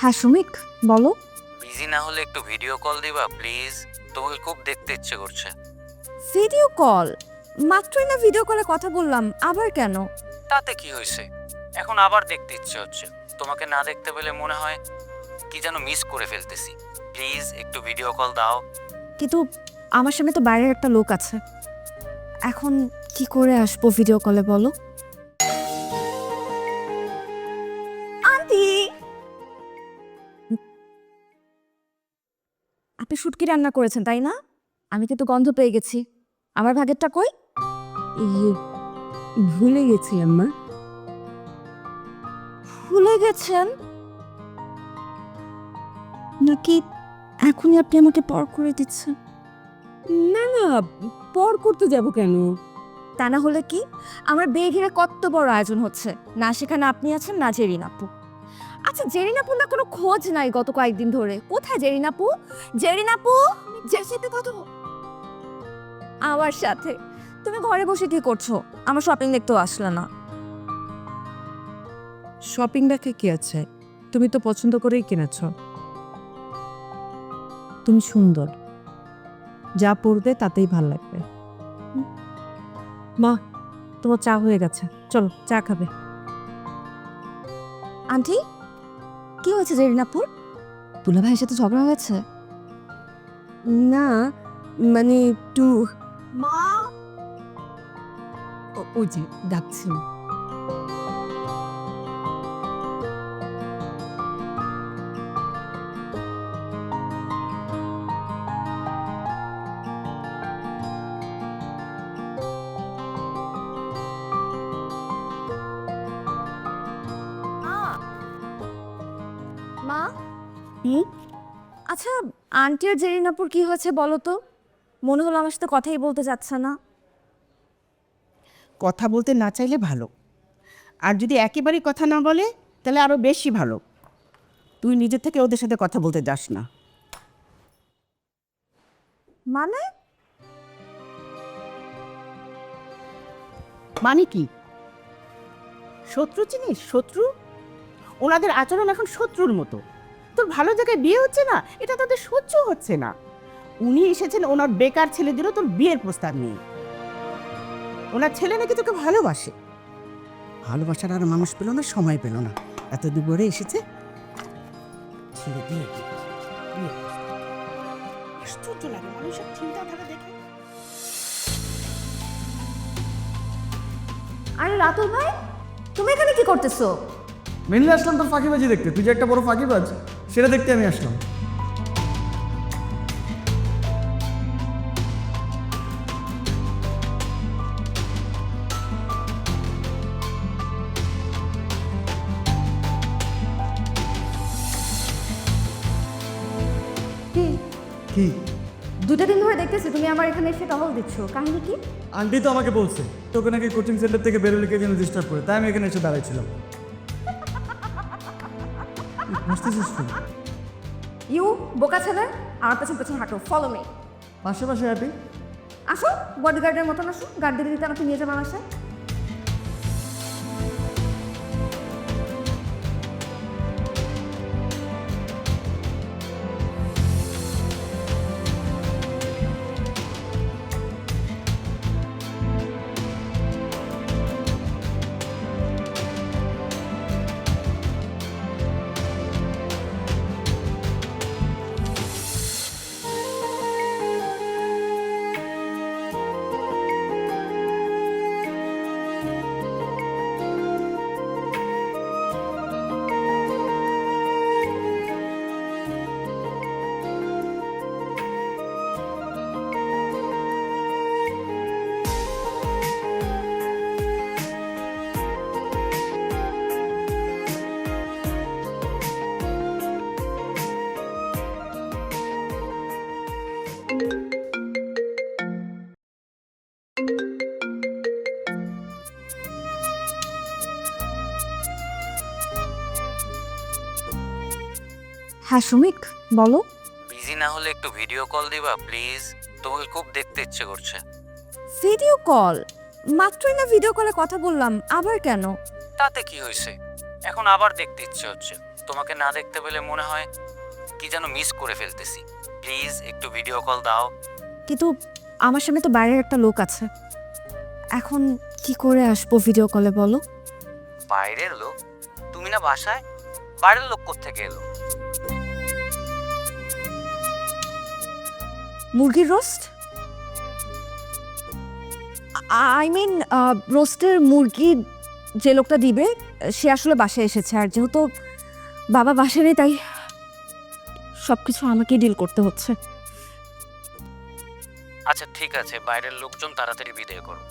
হ্যাঁ সুমিক, বলো। বিজি না হলে একটু ভিডিও কল দিবা প্লিজ, তোমাকে খুব দেখতে ইচ্ছে করছে। Video call? মাত্রই না ভিডিও কলে কথা বললাম, আবার কেন? তাতে কি হয়েছে, এখন আবার দেখতে ইচ্ছে হচ্ছে। তোমাকে না দেখতে পেলে মনে হয় কি যেন মিস করে ফেলতেছি। প্লিজ একটু ভিডিও কল দাও। কিন্তু আমার সামনে তো বাইরের একটা লোক আছে, এখন কি করে আসবো ভিডিও কলে বলো? আন্টি, আপনি শুটকি রান্না করেছেন তাই না? আমি কিন্তু গন্ধ পেয়ে গেছি, আমার ভাগেরটা কই? ভুলে গেছি আম্মা। ভুলে গেছেন নাকি এখনই আপনি আমাকে পর করে দিচ্ছেন? না না, পর করতে যাব কেন? তা না হলে কি, আমার বিয়ে ঘিরে কত বড় আয়োজন হচ্ছে, না সেখানে আপনি আছেন না জেরিন আপু। আচ্ছা জেরিন আপুর না কোনো খোঁজ নাই গত কয়েকদিন ধরে, কোথায় জেরিন আপু? জেরিন আপু, জেসিতে কত আমার সাথে তুমি ঘরে বসে কি করছো? আমার শপিং দেখতেও আসলে না। শপিং ব্যাগে কি আছে? তুমি তো পছন্দ করেই কিনেছ। তুমি সুন্দর, যা পরবে তাতেই ভাল লাগবে। মা, তোমার চা হয়ে গেছে, চলো চা খাবে। আন্টি, কি হয়েছে জেরিন আপুর? দুলা ভাইয়ের সাথে ঝগড়া হয়েছে? না মানে একটু মা, ওই যে ডাকছি। মা, আচ্ছা আন্টি আর জেরিন আপুর কি হয়েছে বলো তো? মনে হলো আমার সাথে কথাই বলতে যাচ্ছে না। কথা বলতে না চাইলে ভালো, আর যদি একেবারেই কথা না বলে তাহলে আরও বেশি ভালো। তুই নিজে থেকে ওদের সাথে কথা বলতে যাস না। মানে মানে কি? শত্রু চিনিস? শত্রু? ওনাদের আচরণ এখন শত্রুর মতো। তোর ভালো জায়গায় বিয়ে হচ্ছে না, এটা তাদের সহ্য হচ্ছে না। উনি এসেছেন ওনার বেকার ছেলেদেরও তোর বিয়ের প্রস্তাব নিয়ে। ওনার ছেলে নাকি তোকে ভালোবাসে। ভালোবাসার আর মানুষ পেল না, সময় পেল না, এত দূর করে এসেছে ছেড়ে দিয়ে বিয়ের প্রস্তাব। আশ্চর্য লাগে মানুষের চিন্তাধারা দেখে। আরে রাতুল ভাই, তুমি এখানে কি করতেছো? মেনলি আসলাম তোর ফাঁকিবাজি দেখতে, তুই যে একটা বড় ফাঁকিবাজ সেটা দেখতে আমি আসলাম। কি কি? 2টা দিন ধরে দেখতেছি তুমি আমার এখানে এসে টহল দিচ্ছ, কাহিনী কি? আন্টি তো আমাকে বলছে তোকে নাকি কোচিং সেন্টার থেকে বেরোলে কে যেন ডিস্টার্ব করে, তাই আমি এখানে এসে দাঁড়াইছিলাম। বুঝতেছিস তুই? ইউ বোকা ছেলে, আমার পেছন পেছন হাঁটো, ফলো মি। পাশে পাশে হ্যাপি। আসো, বডিগার্ডের মতন আসো, গার্ড দিতে দিতে আমাকে নিয়ে যাবো আমার সাথে। হ্যাঁ সুমিক, বলো। বিজি না হলে একটু ভিডিও কল দিবা প্লিজ, তোমাকে খুব দেখতে ইচ্ছে করছে। Video call? মাত্রই না ভিডিও কলে কথা বললাম, আবার কেন? তাতে কি হয়েছে, এখন আবার দেখতে ইচ্ছে হচ্ছে। তোমাকে না দেখতে পেলে মনে হয় কি যেন মিস করে ফেলতেছি। প্লিজ একটু ভিডিও কল দাও। কিন্তু আমার সামনে তো বাইরের একটা লোক আছে, এখন কি করে আসবো ভিডিও কলে বলো? বাইরের লোক? তুমি না বাসায়, বাইরের লোক কোত্থেকে এলো? মুরগির রোস্ট, আই মিন রোস্টের মুরগি যে লোকটা দিবে সে আসলে বাসায় এসেছে, আর যেহেতু বাবা বাসায় নেই তাই সব কিছু আমাকেই ডিল করতে হচ্ছে। আচ্ছা ঠিক আছে, বাইরের লোকজন তাড়াতাড়ি বিদায় করো,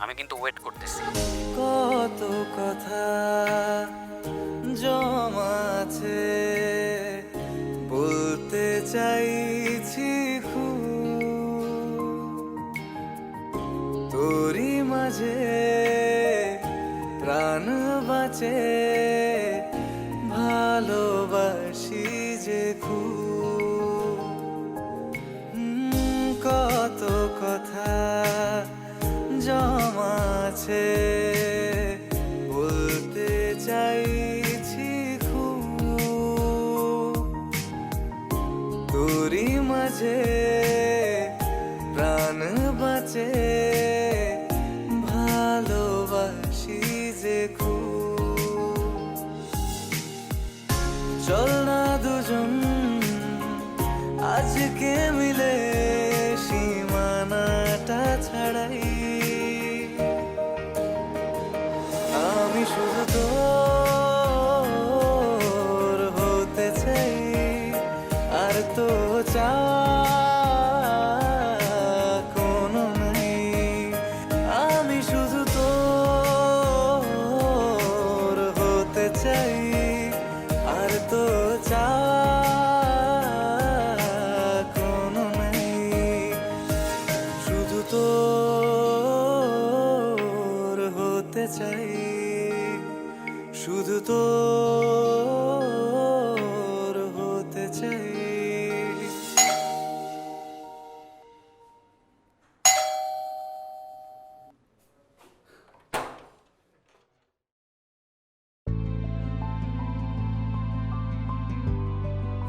আমি কিন্তু ওয়েট করতেছি। কত কথা জমাছে বলতে চাইছি খুব, তোরই মাঝে প্রাণ বাঁচে ভালোবাসি যে খুব। কত কথা জমাছে বলতে চাইছি খুব, তোরই মাঝে প্রাণ বাঁচে ভালোবাসি যে খুব। চল না দুজন আজকে মিলে সীমানাটা ছাড়াই, আমি শুধু তোর হতে চাই, আর তো কোনো নাই। আমি শুধু তোর হতে চাই, আর তো কোনো নাই। শুধু তোর হতে চাই, শুধু তোর হতে চাই।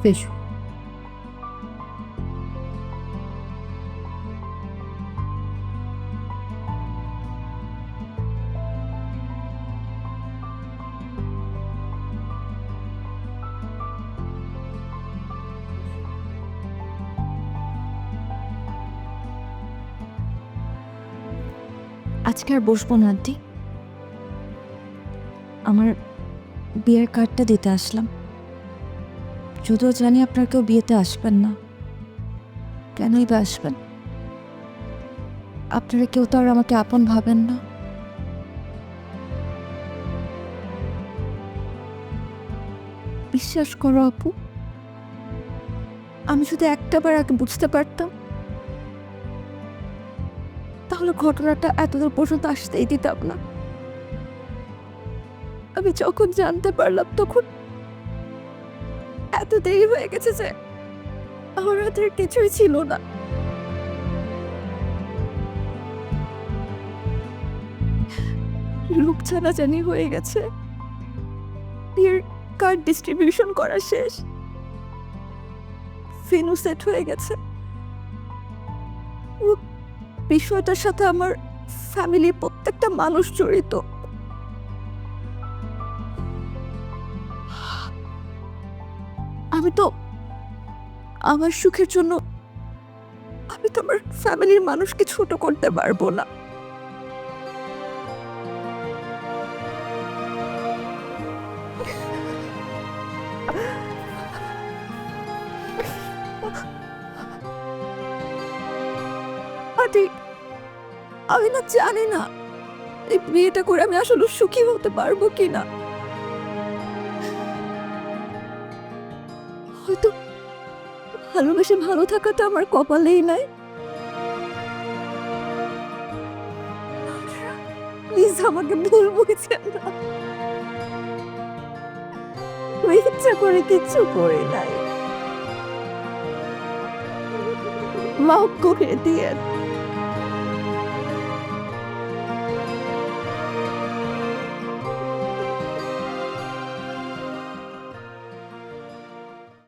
বেশ, আজকে আর বসবো না আন্টি, আমার বিয়ের কার্ডটা দিতে আসলাম। যদিও জানি আপনার কেউ বিয়েতে আসবেন না, কেনই বা আসবেন? আপনারা কেউ তো আর আমাকে আপন ভাবেন না। বিশ্বাস করো আপু, আমি যদি একটাবার আগে বুঝতে পারতাম তাহলে ঘটনাটা এতদূর পর্যন্ত আসতেই দিতাম না। আমি যখন জানতে পারলাম তখন এত দেরি হয়ে গেছে যে আমার হাতের কিছুই ছিল না। লোক জানাজানি হয়ে গেছে, বিয়ের কার্ড ডিস্ট্রিবিউশন করা শেষ, ফেনু সেট হয়ে গেছে। পুরো বিষয়টার সাথে আমার ফ্যামিলির প্রত্যেকটা মানুষ জড়িত। আমি তো আমার সুখের জন্য আমি তো আমার ফ্যামিলির মানুষকে ছোট করতে পারবো না। আমি না জানি না এই বিয়েটা করে আমি আসলে সুখী হতে পারবো কিনা। হয়তো ভালোবেসে ভালো থাকাটা আমার কপালেই নাই। প্লিজ আমাকে ভুল বুঝছেন না, আমি ইচ্ছা করে কিচ্ছু করি নাই, মাফ করে দিয়েন।